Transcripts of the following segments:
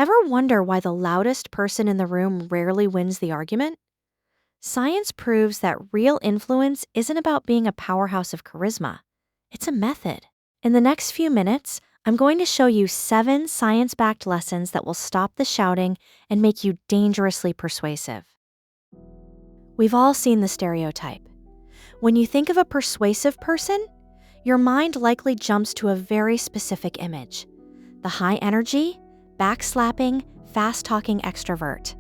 Ever wonder why the loudest person in the room rarely wins the argument? Science proves that real influence isn't about being a powerhouse of charisma. It's a method. In the next few minutes, I'm going to show you 7 science-backed lessons that will stop the shouting and make you dangerously persuasive. We've all seen the stereotype. When you think of a persuasive person, your mind likely jumps to a very specific image: the high energy, backslapping, fast-talking extrovert.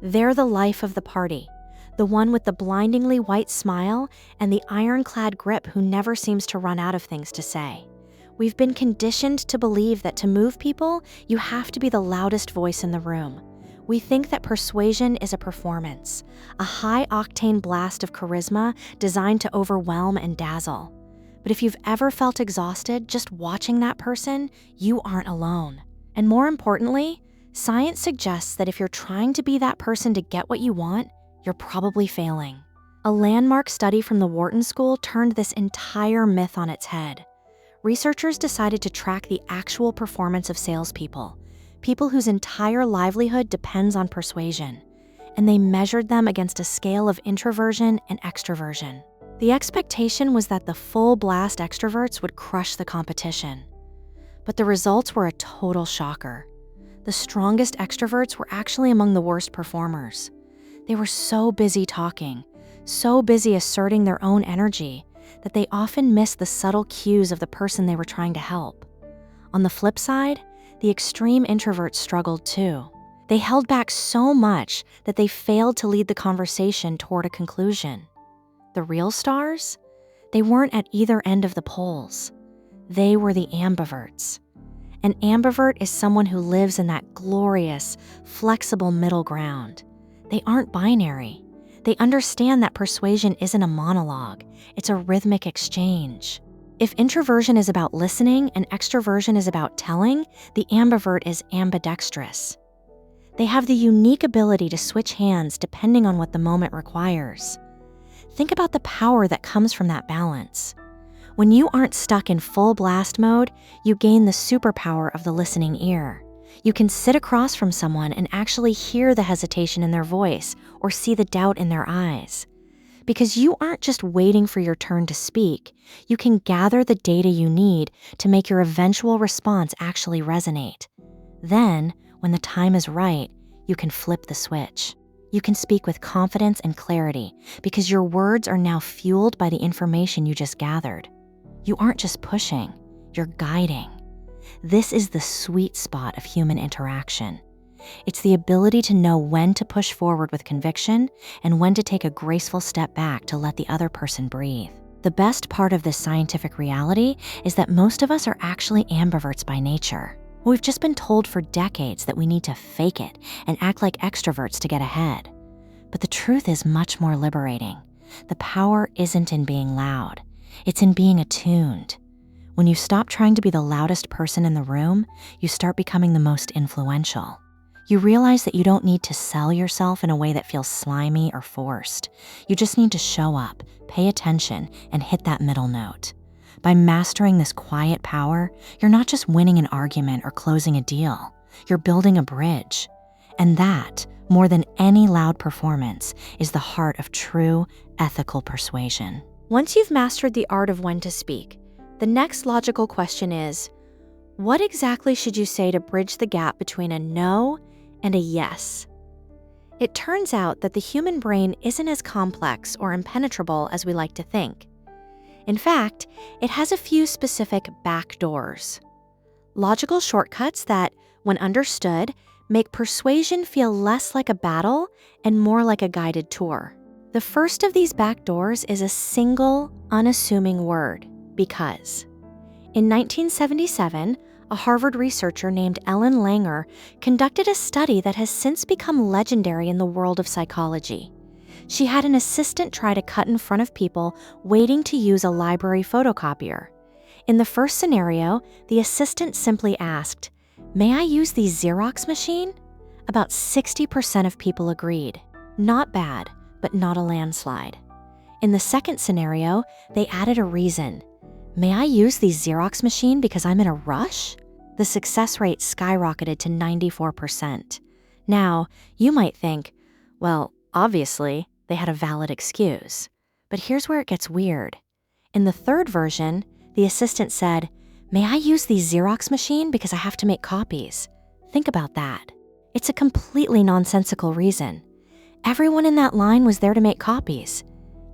They're the life of the party, the one with the blindingly white smile and the ironclad grip who never seems to run out of things to say. We've been conditioned to believe that to move people, you have to be the loudest voice in the room. We think that persuasion is a performance, a high-octane blast of charisma designed to overwhelm and dazzle. But if you've ever felt exhausted just watching that person, you aren't alone. And more importantly, science suggests that if you're trying to be that person to get what you want, you're probably failing. A landmark study from the Wharton School turned this entire myth on its head. Researchers decided to track the actual performance of salespeople, people whose entire livelihood depends on persuasion, and they measured them against a scale of introversion and extroversion. The expectation was that the full-blast extroverts would crush the competition. But the results were a total shocker. The strongest extroverts were actually among the worst performers. They were so busy talking, so busy asserting their own energy, that they often missed the subtle cues of the person they were trying to help. On the flip side, the extreme introverts struggled too. They held back so much that they failed to lead the conversation toward a conclusion. The real stars? They weren't at either end of the poles. They were the ambiverts. An ambivert is someone who lives in that glorious, flexible middle ground. They aren't binary. They understand that persuasion isn't a monologue, it's a rhythmic exchange. If introversion is about listening and extroversion is about telling, the ambivert is ambidextrous. They have the unique ability to switch hands depending on what the moment requires. Think about the power that comes from that balance. When you aren't stuck in full blast mode, you gain the superpower of the listening ear. You can sit across from someone and actually hear the hesitation in their voice or see the doubt in their eyes. Because you aren't just waiting for your turn to speak, you can gather the data you need to make your eventual response actually resonate. Then, when the time is right, you can flip the switch. You can speak with confidence and clarity because your words are now fueled by the information you just gathered. You aren't just pushing, you're guiding. This is the sweet spot of human interaction. It's the ability to know when to push forward with conviction and when to take a graceful step back to let the other person breathe. The best part of this scientific reality is that most of us are actually ambiverts by nature. We've just been told for decades that we need to fake it and act like extroverts to get ahead. But the truth is much more liberating. The power isn't in being loud. It's in being attuned. When you stop trying to be the loudest person in the room, you start becoming the most influential. You realize that you don't need to sell yourself in a way that feels slimy or forced. You just need to show up, pay attention, and hit that middle note. By mastering this quiet power, you're not just winning an argument or closing a deal. You're building a bridge. And that, more than any loud performance, is the heart of true, ethical persuasion. Once you've mastered the art of when to speak, the next logical question is, what exactly should you say to bridge the gap between a no and a yes? It turns out that the human brain isn't as complex or impenetrable as we like to think. In fact, it has a few specific back doors. Logical shortcuts that, when understood, make persuasion feel less like a battle and more like a guided tour. The first of these back doors is a single, unassuming word: because. In 1977, a Harvard researcher named Ellen Langer conducted a study that has since become legendary in the world of psychology. She had an assistant try to cut in front of people waiting to use a library photocopier. In the first scenario, the assistant simply asked, "May I use the Xerox machine?" About 60% of people agreed. Not bad, but not a landslide. In the second scenario, they added a reason. "May I use the Xerox machine because I'm in a rush?" The success rate skyrocketed to 94%. Now, you might think, well, obviously, they had a valid excuse. But here's where it gets weird. In the third version, the assistant said, "May I use the Xerox machine because I have to make copies?" Think about that. It's a completely nonsensical reason. Everyone in that line was there to make copies.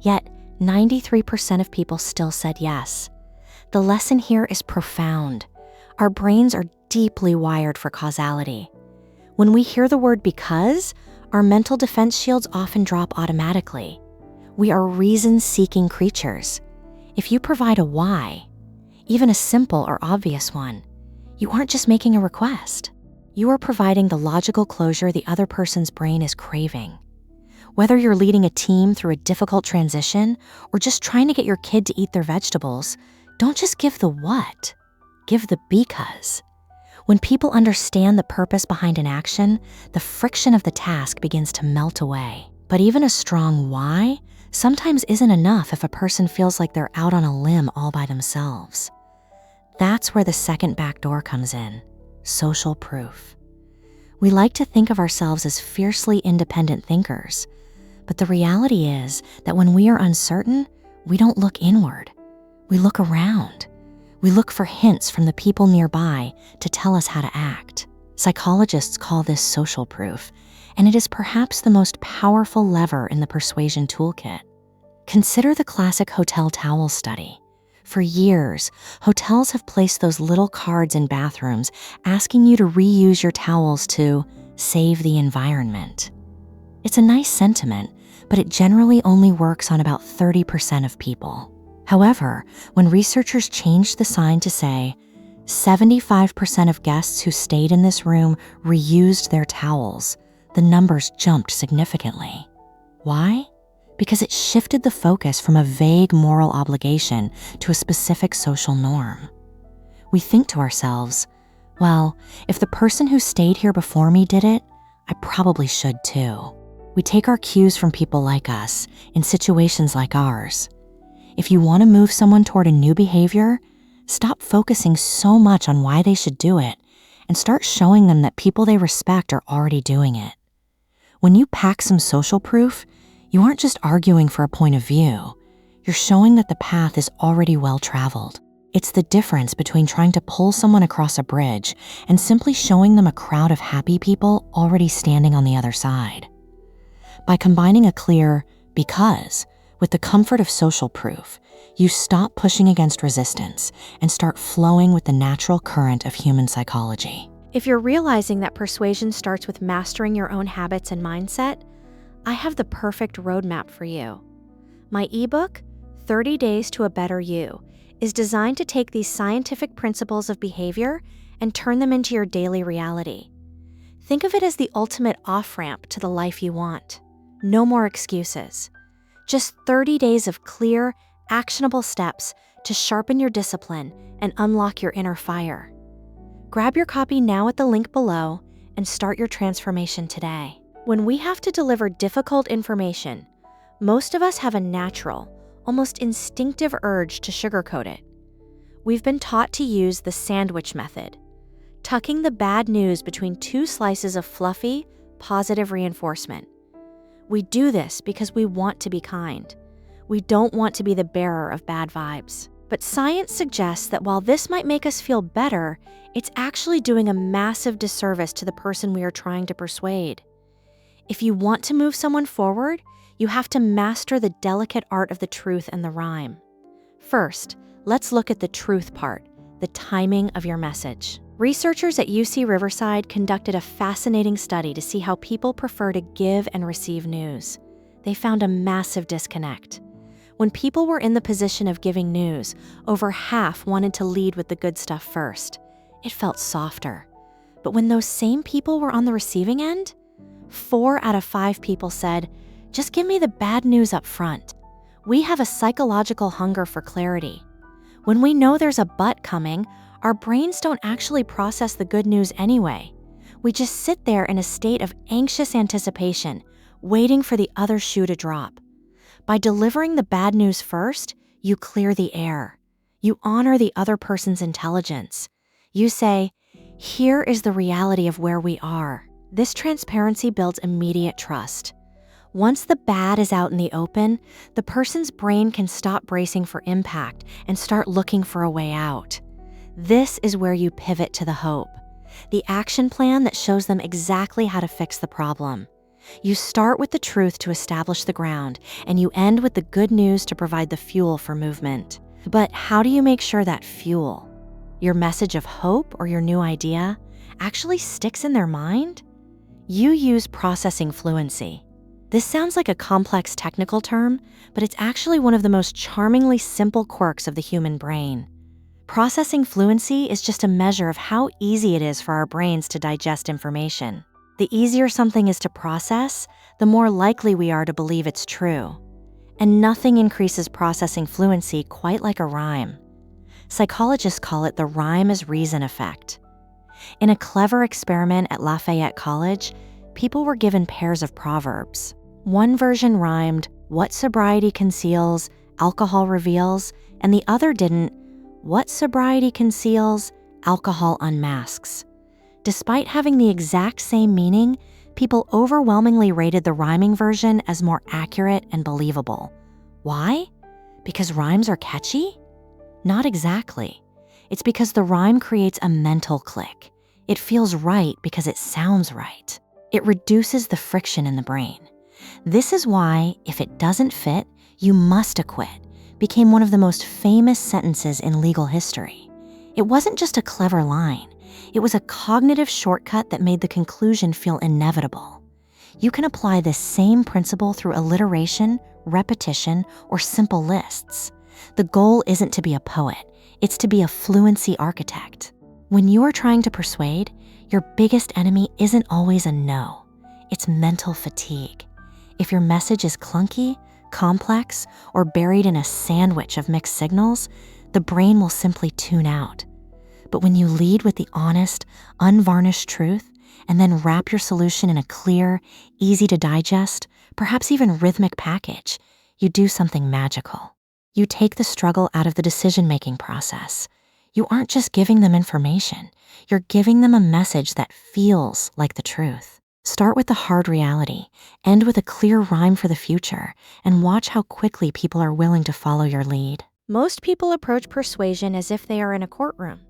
Yet, 93% of people still said yes. The lesson here is profound. Our brains are deeply wired for causality. When we hear the word because, our mental defense shields often drop automatically. We are reason-seeking creatures. If you provide a why, even a simple or obvious one, you aren't just making a request. You are providing the logical closure the other person's brain is craving. Whether you're leading a team through a difficult transition or just trying to get your kid to eat their vegetables, don't just give the what, give the because. When people understand the purpose behind an action, the friction of the task begins to melt away. But even a strong why sometimes isn't enough if a person feels like they're out on a limb all by themselves. That's where the second back door comes in: social proof. We like to think of ourselves as fiercely independent thinkers, but the reality is that when we are uncertain, we don't look inward. We look around. We look for hints from the people nearby to tell us how to act. Psychologists call this social proof, and it is perhaps the most powerful lever in the persuasion toolkit. Consider the classic hotel towel study. For years, hotels have placed those little cards in bathrooms asking you to reuse your towels to save the environment. It's a nice sentiment, but it generally only works on about 30% of people. However, when researchers changed the sign to say, 75% of guests who stayed in this room reused their towels, the numbers jumped significantly. Why? Because it shifted the focus from a vague moral obligation to a specific social norm. We think to ourselves, well, if the person who stayed here before me did it, I probably should too. We take our cues from people like us in situations like ours. If you want to move someone toward a new behavior, stop focusing so much on why they should do it and start showing them that people they respect are already doing it. When you pack some social proof, you aren't just arguing for a point of view. You're showing that the path is already well traveled. It's the difference between trying to pull someone across a bridge and simply showing them a crowd of happy people already standing on the other side. By combining a clear because with the comfort of social proof, you stop pushing against resistance and start flowing with the natural current of human psychology. If you're realizing that persuasion starts with mastering your own habits and mindset, I have the perfect roadmap for you. My ebook, 30 Days to a Better You, is designed to take these scientific principles of behavior and turn them into your daily reality. Think of it as the ultimate off-ramp to the life you want. No more excuses. Just 30 days of clear, actionable steps to sharpen your discipline and unlock your inner fire. Grab your copy now at the link below and start your transformation today. When we have to deliver difficult information, most of us have a natural, almost instinctive urge to sugarcoat it. We've been taught to use the sandwich method, tucking the bad news between two slices of fluffy, positive reinforcement. We do this because we want to be kind. We don't want to be the bearer of bad vibes. But science suggests that while this might make us feel better, it's actually doing a massive disservice to the person we are trying to persuade. If you want to move someone forward, you have to master the delicate art of the truth and the rhyme. First, let's look at the truth part, the timing of your message. Researchers at UC Riverside conducted a fascinating study to see how people prefer to give and receive news. They found a massive disconnect. When people were in the position of giving news, over half wanted to lead with the good stuff first. It felt softer. But when those same people were on the receiving end, 4 out of 5 people said, "Just give me the bad news up front." We have a psychological hunger for clarity. When we know there's a but coming, our brains don't actually process the good news anyway. We just sit there in a state of anxious anticipation, waiting for the other shoe to drop. By delivering the bad news first, you clear the air. You honor the other person's intelligence. You say, Here is the reality of where we are. This transparency builds immediate trust. Once the bad is out in the open, the person's brain can stop bracing for impact and start looking for a way out. This is where you pivot to the hope, the action plan that shows them exactly how to fix the problem. You start with the truth to establish the ground, and you end with the good news to provide the fuel for movement. But how do you make sure that fuel, your message of hope or your new idea, actually sticks in their mind? You use processing fluency. This sounds like a complex technical term, but it's actually one of the most charmingly simple quirks of the human brain. Processing fluency is just a measure of how easy it is for our brains to digest information. The easier something is to process, the more likely we are to believe it's true. And nothing increases processing fluency quite like a rhyme. Psychologists call it the rhyme is reason effect. In a clever experiment at Lafayette College, people were given pairs of proverbs. One version rhymed, "What sobriety conceals, alcohol reveals," and the other didn't, "What sobriety conceals, alcohol unmasks." Despite having the exact same meaning, people overwhelmingly rated the rhyming version as more accurate and believable. Why? Because rhymes are catchy? Not exactly. It's because the rhyme creates a mental click. It feels right because it sounds right. It reduces the friction in the brain. This is why, if it doesn't fit, you must acquit became one of the most famous sentences in legal history. It wasn't just a clever line. It was a cognitive shortcut that made the conclusion feel inevitable. You can apply this same principle through alliteration, repetition, or simple lists. The goal isn't to be a poet. It's to be a fluency architect. When you are trying to persuade, your biggest enemy isn't always a no. It's mental fatigue. If your message is clunky, complex, or buried in a sandwich of mixed signals, the brain will simply tune out. But when you lead with the honest, unvarnished truth, and then wrap your solution in a clear, easy to digest, perhaps even rhythmic package, you do something magical. You take the struggle out of the decision-making process. You aren't just giving them information, you're giving them a message that feels like the truth. Start with the hard reality, end with a clear rhyme for the future, and watch how quickly people are willing to follow your lead. Most people approach persuasion as if they are in a courtroom.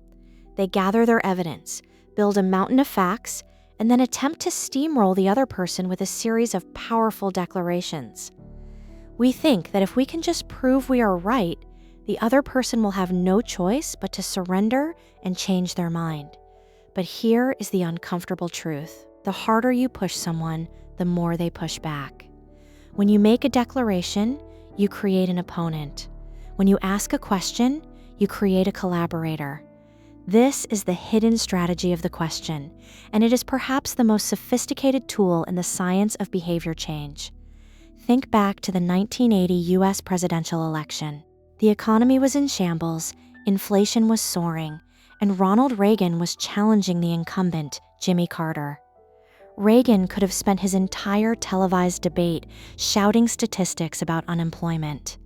They gather their evidence, build a mountain of facts, and then attempt to steamroll the other person with a series of powerful declarations. We think that if we can just prove we are right, the other person will have no choice but to surrender and change their mind. But here is the uncomfortable truth. The harder you push someone, the more they push back. When you make a declaration, you create an opponent. When you ask a question, you create a collaborator. This is the hidden strategy of the question, and it is perhaps the most sophisticated tool in the science of behavior change. Think back to the 1980 US presidential election. The economy was in shambles, inflation was soaring, and Ronald Reagan was challenging the incumbent, Jimmy Carter. Reagan could have spent his entire televised debate shouting statistics about unemployment.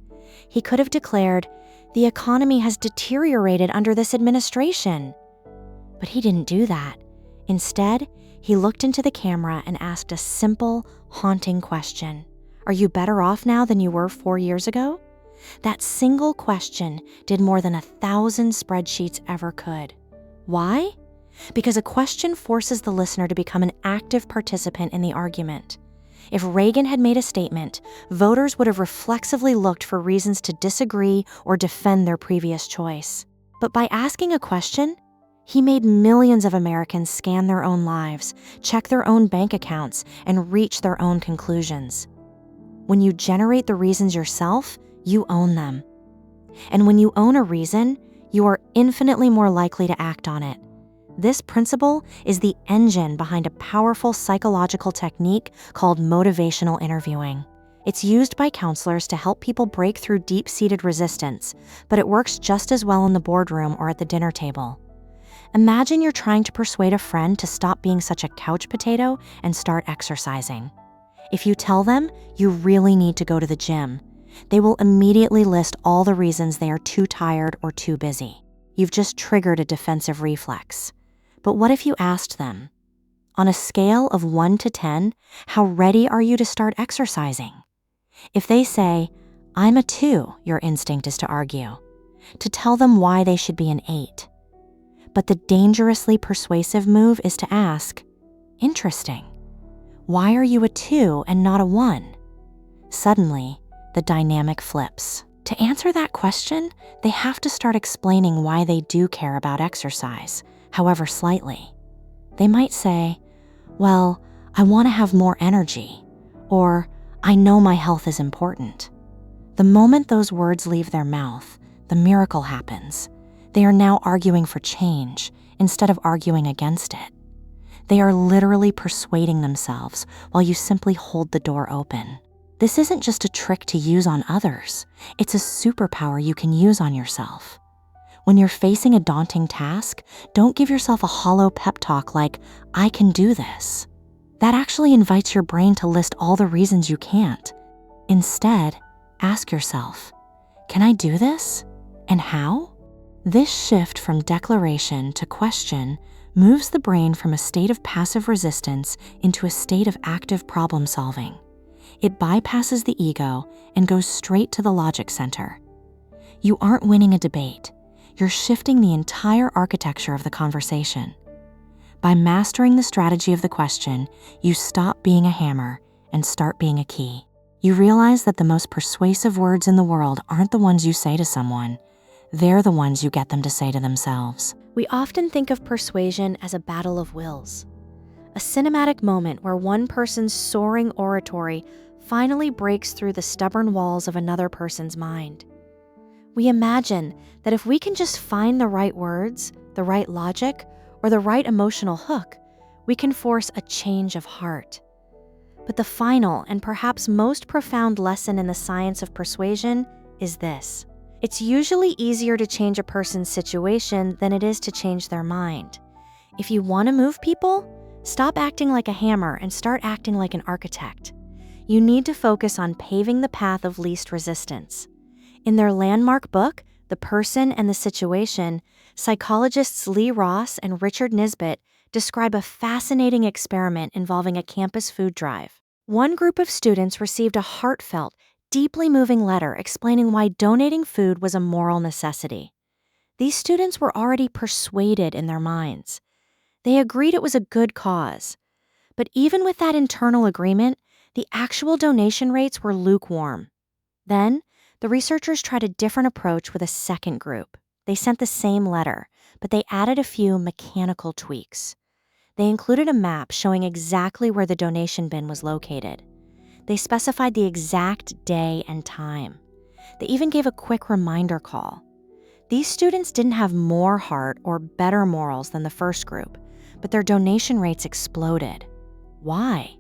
He could have declared, "The economy has deteriorated under this administration." But he didn't do that. Instead, he looked into the camera and asked a simple, haunting question. Are you better off now than you were 4 years ago? That single question did more than 1,000 spreadsheets ever could. Why? Because a question forces the listener to become an active participant in the argument. If Reagan had made a statement, voters would have reflexively looked for reasons to disagree or defend their previous choice. But by asking a question, he made millions of Americans scan their own lives, check their own bank accounts, and reach their own conclusions. When you generate the reasons yourself, you own them. And when you own a reason, you are infinitely more likely to act on it. This principle is the engine behind a powerful psychological technique called motivational interviewing. It's used by counselors to help people break through deep-seated resistance, but it works just as well in the boardroom or at the dinner table. Imagine you're trying to persuade a friend to stop being such a couch potato and start exercising. If you tell them you really need to go to the gym, they will immediately list all the reasons they are too tired or too busy. You've just triggered a defensive reflex. But what if you asked them, on a scale of 1 to 10, how ready are you to start exercising? If they say, I'm a 2, your instinct is to argue, to tell them why they should be an 8. But the dangerously persuasive move is to ask, interesting, why are you a 2 and not a 1? Suddenly, the dynamic flips. To answer that question, they have to start explaining why they do care about exercise, however slightly. They might say, well, I want to have more energy, or I know my health is important. The moment those words leave their mouth, the miracle happens. They are now arguing for change instead of arguing against it. They are literally persuading themselves while you simply hold the door open. This isn't just a trick to use on others. It's a superpower you can use on yourself. When you're facing a daunting task, don't give yourself a hollow pep talk like, I can do this. That actually invites your brain to list all the reasons you can't. Instead, ask yourself, can I do this? And how? This shift from declaration to question moves the brain from a state of passive resistance into a state of active problem solving. It bypasses the ego and goes straight to the logic center. You aren't winning a debate. You're shifting the entire architecture of the conversation. By mastering the strategy of the question, you stop being a hammer and start being a key. You realize that the most persuasive words in the world aren't the ones you say to someone. They're the ones you get them to say to themselves. We often think of persuasion as a battle of wills, a cinematic moment where one person's soaring oratory finally breaks through the stubborn walls of another person's mind. We imagine that if we can just find the right words, the right logic, or the right emotional hook, we can force a change of heart. But the final and perhaps most profound lesson in the science of persuasion is this. It's usually easier to change a person's situation than it is to change their mind. If you want to move people, stop acting like a hammer and start acting like an architect. You need to focus on paving the path of least resistance. In their landmark book, The Person and the Situation, psychologists Lee Ross and Richard Nisbett describe a fascinating experiment involving a campus food drive. One group of students received a heartfelt, deeply moving letter explaining why donating food was a moral necessity. These students were already persuaded in their minds. They agreed it was a good cause. But even with that internal agreement, the actual donation rates were lukewarm. Then, the researchers tried a different approach with a second group. They sent the same letter, but they added a few mechanical tweaks. They included a map showing exactly where the donation bin was located. They specified the exact day and time. They even gave a quick reminder call. These students didn't have more heart or better morals than the first group, but their donation rates exploded. Why?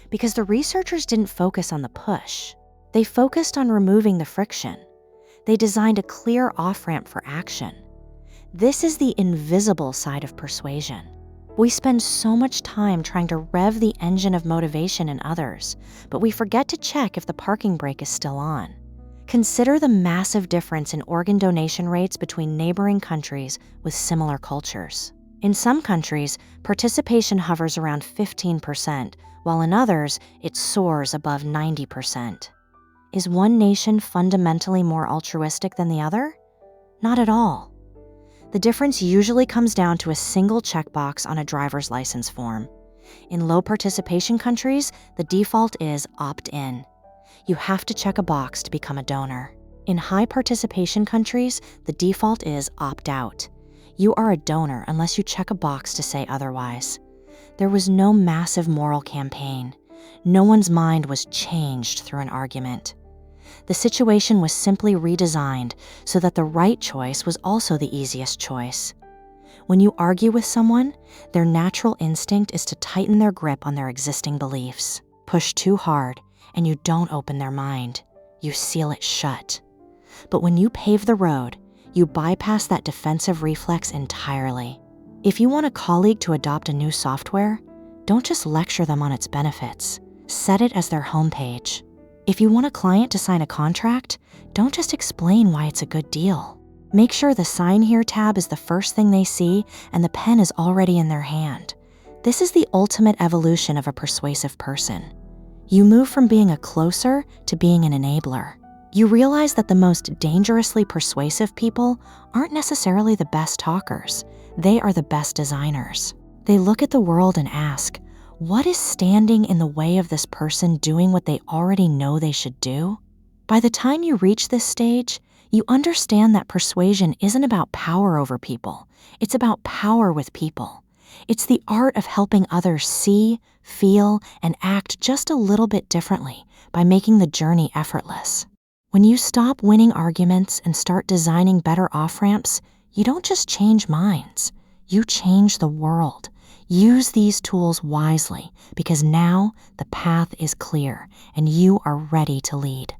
Because the researchers didn't focus on the push. They focused on removing the friction. They designed a clear off-ramp for action. This is the invisible side of persuasion. We spend so much time trying to rev the engine of motivation in others, but we forget to check if the parking brake is still on. Consider the massive difference in organ donation rates between neighboring countries with similar cultures. In some countries, participation hovers around 15%, while in others, it soars above 90%. Is one nation fundamentally more altruistic than the other? Not at all. The difference usually comes down to a single checkbox on a driver's license form. In low participation countries, the default is opt-in. You have to check a box to become a donor. In high participation countries, the default is opt-out. You are a donor unless you check a box to say otherwise. There was no massive moral campaign. No one's mind was changed through an argument. The situation was simply redesigned so that the right choice was also the easiest choice. When you argue with someone, their natural instinct is to tighten their grip on their existing beliefs. Push too hard, and you don't open their mind. You seal it shut. But when you pave the road, you bypass that defensive reflex entirely. If you want a colleague to adopt a new software, don't just lecture them on its benefits. Set it as their homepage. If you want a client to sign a contract, don't just explain why it's a good deal. Make sure the Sign Here tab is the first thing they see and the pen is already in their hand. This is the ultimate evolution of a persuasive person. You move from being a closer to being an enabler. You realize that the most dangerously persuasive people aren't necessarily the best talkers. They are the best designers. They look at the world and ask, what is standing in the way of this person doing what they already know they should do? By the time you reach this stage, you understand that persuasion isn't about power over people. It's about power with people. It's the art of helping others see, feel, and act just a little bit differently by making the journey effortless. When you stop winning arguments and start designing better off-ramps, you don't just change minds, you change the world. Use these tools wisely because now the path is clear and you are ready to lead.